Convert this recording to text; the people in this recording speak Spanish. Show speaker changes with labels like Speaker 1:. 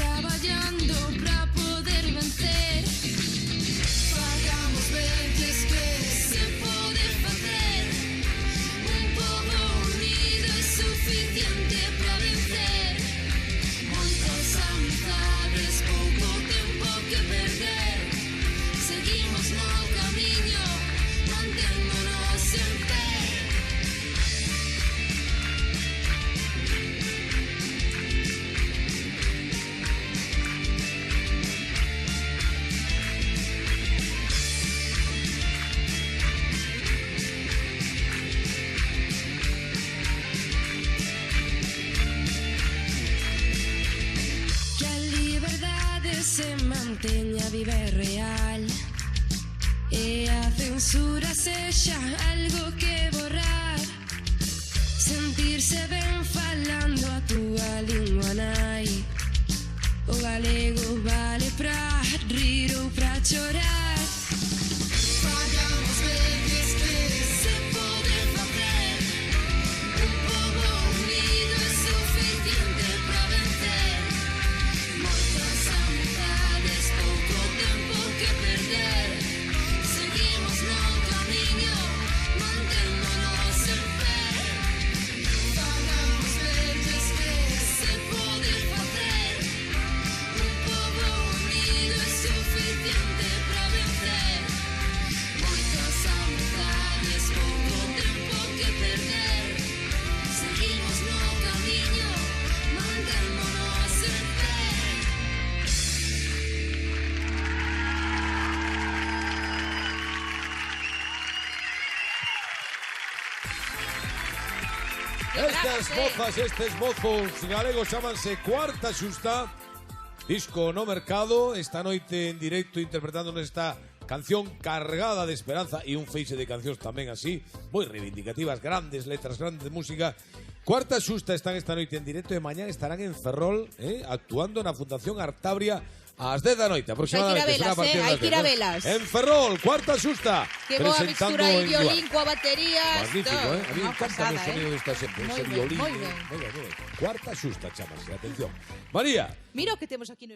Speaker 1: traballando para poder vencer. Fagamos verdes que se pode facer. Un pobo unido é suficiente para vencer. Moitas amizades, pouco tempo que perder. Seguimos no camiño, manténdonos en pé. Que a liberdade se manteña viva e real, e a censura sexa algo que borrar. Sentirse ben falando a túa lingua nai. O galego vale pra rir ou pra chorar. Fagamos verdes que se pode facer. Un pobo unido é suficiente para vencer. Moitas amizades, pouco tempo que perder. Seguimos no camiño, manténdonos en pé. Fagamos verdes que se pode facer. Un pobo unido é suficiente para vencer. Moitas amizades, pouco tempo que perder. Seguimos no camiño, manténdonos en pé.
Speaker 2: Estas mozas, estes mozos galegos chámanse Cuarta Xusta. Disco no mercado, esta noite en directo interpretándonos esta canción cargada de esperanza e un feixe de cancións tamén así, moi reivindicativas, grandes letras, grande música. Cuarta Xusta están esta noite en directo e mañán estarán en Ferrol, actuando na Fundación Artabria ás 10 da noite aproximadamente.
Speaker 3: Hai que ir a velas,
Speaker 2: En Ferrol, Cuarta Xusta.
Speaker 3: Que boa
Speaker 2: presentando
Speaker 3: mixtura aí,
Speaker 2: en
Speaker 3: violín
Speaker 2: Duarte.
Speaker 3: coa batería.
Speaker 2: Magnífico,
Speaker 3: esto,
Speaker 2: A mí me
Speaker 3: unha
Speaker 2: encanta
Speaker 3: pasada,
Speaker 2: o sonido desta xente,
Speaker 3: Moi
Speaker 2: ese
Speaker 3: ben,
Speaker 2: violín.
Speaker 3: moi ben.
Speaker 2: Moi ben. Cuarta Xusta, chámase, atención. María.
Speaker 3: Mira o que temos aquí no